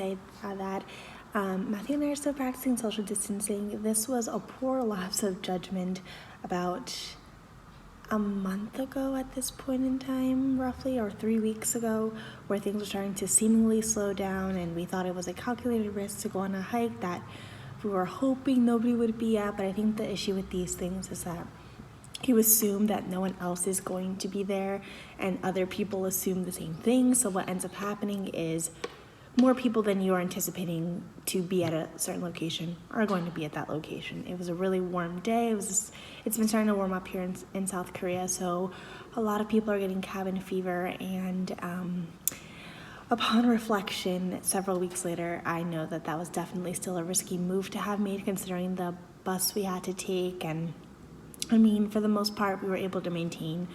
say that Matthew and I are still practicing social distancing. This was a poor lapse of judgment about a month ago at this point in time, roughly, or 3 weeks ago, where things were starting to seemingly slow down, and we thought it was a calculated risk to go on a hike that we were hoping nobody would be at. But I think the issue with these things is that you assume that no one else is going to be there, and other people assume the same thing. So what ends up happening is more people than you are anticipating to be at a certain location are going to be at that location. It was a really warm day. It's been starting to warm up here in South Korea, so a lot of people are getting cabin fever, and upon reflection, several weeks later, I know that was definitely still a risky move to have made, considering the bus we had to take. And I mean, for the most part, we were able to maintain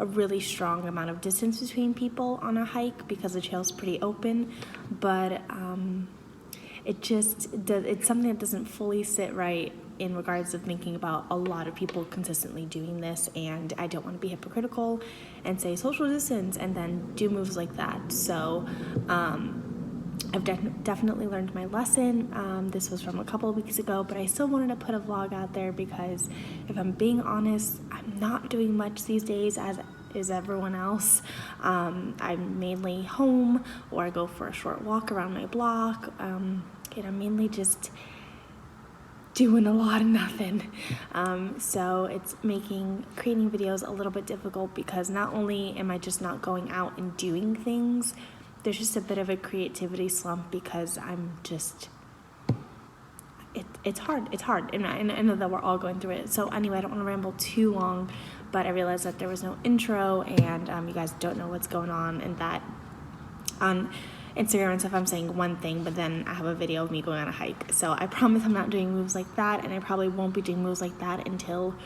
a really strong amount of distance between people on a hike because the trail's pretty open, but it's something that doesn't fully sit right in regards of thinking about a lot of people consistently doing this, and I don't want to be hypocritical and say social distance and then do moves like that. So I've definitely learned my lesson. This was from a couple of weeks ago, but I still wanted to put a vlog out there because, if I'm being honest, I'm not doing much these days, as is everyone else. I'm mainly home, or I go for a short walk around my block. I'm mainly just doing a lot of nothing. So it's making creating videos a little bit difficult, because not only am I just not going out and doing things, there's just a bit of a creativity slump because I'm just, it's hard, and I know that we're all going through it. So anyway, I don't want to ramble too long, but I realized that there was no intro, and you guys don't know what's going on, and that on Instagram and stuff I'm saying one thing, but then I have a video of me going on a hike. So I promise I'm not doing moves like that, and I probably won't be doing moves like that until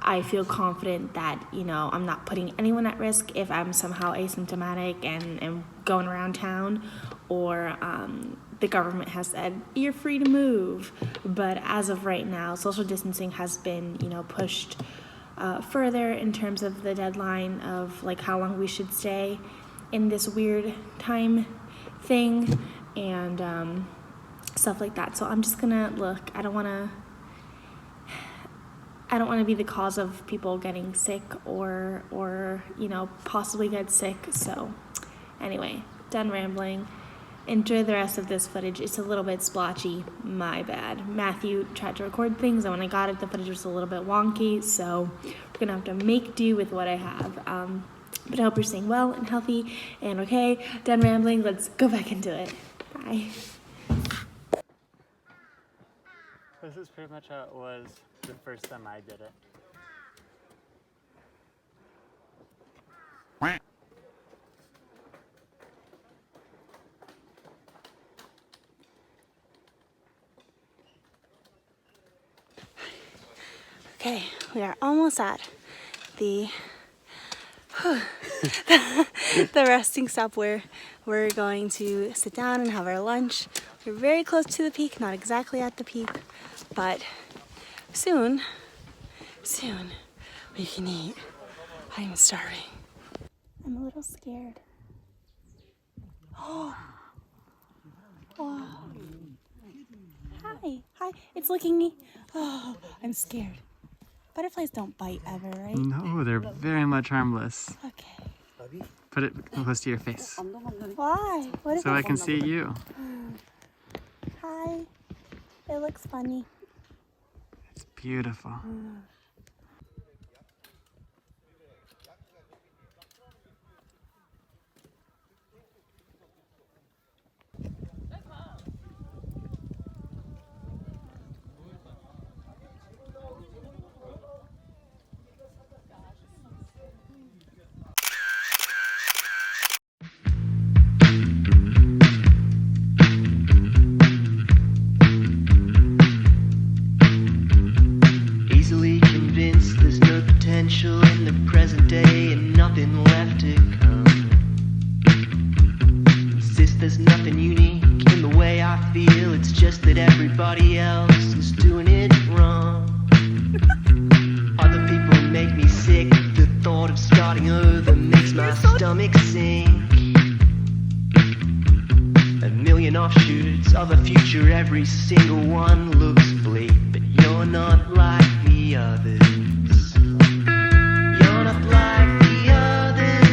I feel confident that, I'm not putting anyone at risk if I'm somehow asymptomatic and going around town, or the government has said, you're free to move. But as of right now, social distancing has been, pushed further in terms of the deadline of like how long we should stay in this weird time thing, and stuff like that. So I'm just gonna look. I don't want to be the cause of people getting sick or possibly get sick. So anyway, done rambling. Enjoy the rest of this footage. It's a little bit splotchy, my bad. Matthew tried to record things, and when I got it, the footage was a little bit wonky, so we're gonna have to make do with what I have. But I hope you're staying well and healthy and okay. Done rambling, let's go back into it. Bye. This is pretty much how it was the first time I did it. Okay, we are almost at the the resting stop where we're going to sit down and have our lunch. We're very close to the peak, not exactly at the peak, but soon we can eat. I'm starving. I'm a little scared. Oh, wow. Hi, it's licking me. Oh, I'm scared. Butterflies don't bite ever, right? No, they're very much harmless. Okay. Put it close to your face. Why? What is so I can see you. Hi. It looks funny. It's beautiful. In the present day and nothing left to come. Insist there's nothing unique in the way I feel. It's just that everybody else is doing it wrong. Other people make me sick. The thought of starting over makes my stomach sink. A million million offshoots of a future, every single one looks bleak. But you're not like the others. You're not like the others.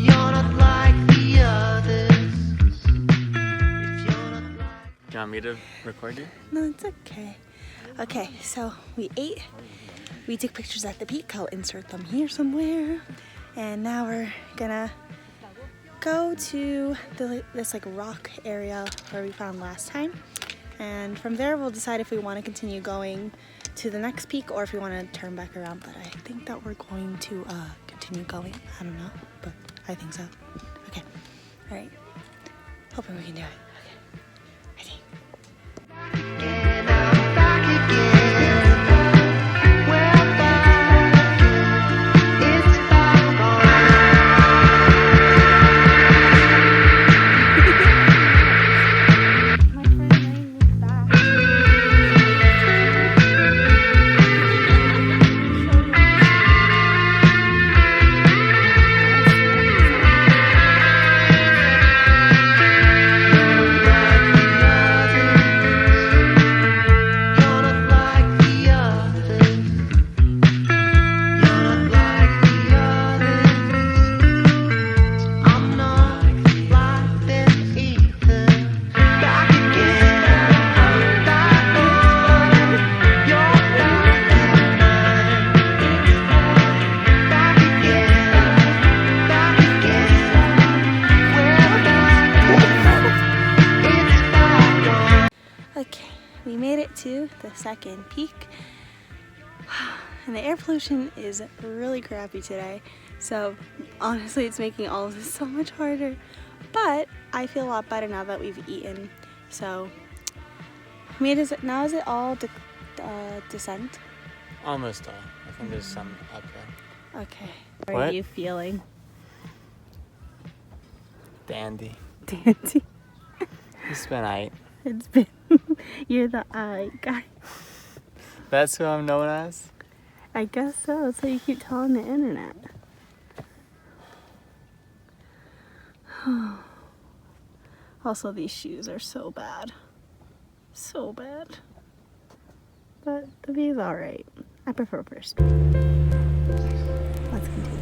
You're not like the others. If you're not like... Do you want me to record you? No, it's okay. Okay, so we ate. We took pictures at the peak. I'll insert them here somewhere. And now we're gonna go to this like rock area where we found last time. And from there we'll decide if we want to continue going to the next peak or if we want to turn back around. But I think that we're going to continue going. I don't know, but I think so. Okay, all right. Hoping we can do it. Okay, ready? And I'm back again. Well, back. It's back on. My friend Rain is back. You're not like the others. You're not like the others. I'm not like them either. Back again. I'm back on. You're back again. Back again. Back again. We're back. It's back on. Okay, we made it to the second peak. And the air pollution is really crappy today. So honestly, it's making all of this so much harder. But I feel a lot better now that we've eaten. So now is it all descent? Almost all. I think there's some uphill. Okay. How How are are What? you feeling? Dandy. Dandy. It's been aight. It's been, you're the eye guy. That's who I'm known as? I guess so. That's what you keep telling the internet. Also, these shoes are so bad. So bad. But the view's alright. I prefer first. Let's continue.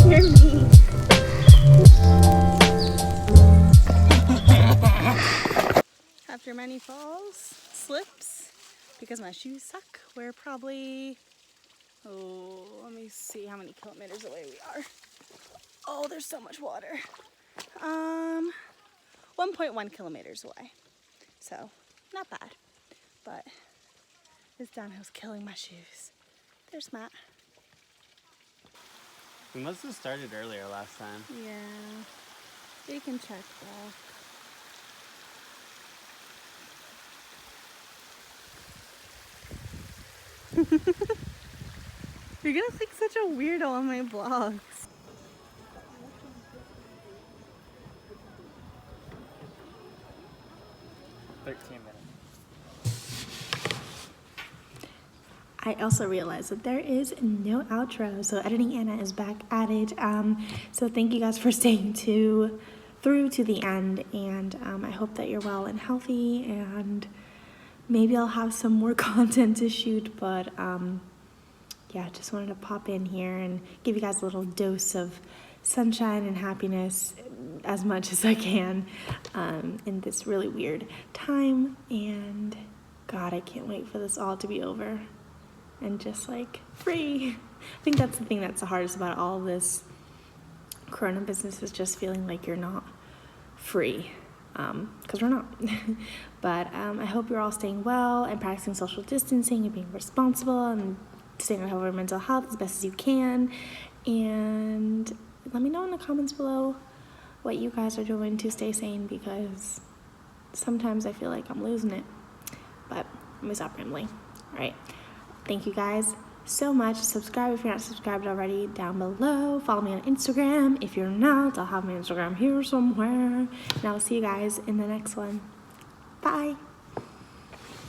You're mean. After many falls, slips, because my shoes suck, we're probably, let me see how many kilometers away we are. Oh, there's so much water. 1.1 kilometers away. So, not bad. But this downhill's killing my shoes. There's Matt. We must have started earlier last time. Yeah, we can check back. You're gonna look such a weirdo on my vlogs. I also realized that there is no outro, so Editing Anna is back at it. So thank you guys for staying through to the end, and I hope that you're well and healthy, and maybe I'll have some more content to shoot, but yeah, just wanted to pop in here and give you guys a little dose of sunshine and happiness as much as I can in this really weird time. And God, I can't wait for this all to be over and just like free. I think that's the thing that's the hardest about all of this Corona business, is just feeling like you're not free, because we're not. But I hope you're all staying well and practicing social distancing and being responsible and staying on top of your mental health as best as you can. And let me know in the comments below what you guys are doing to stay sane, because sometimes I feel like I'm losing it. But let me stop rambling. All right. Thank you guys. so much. Subscribe if you're not subscribed already down below. Follow me on Instagram. If you're not, I'll have my Instagram here somewhere. And I'll see you guys in the next one. Bye.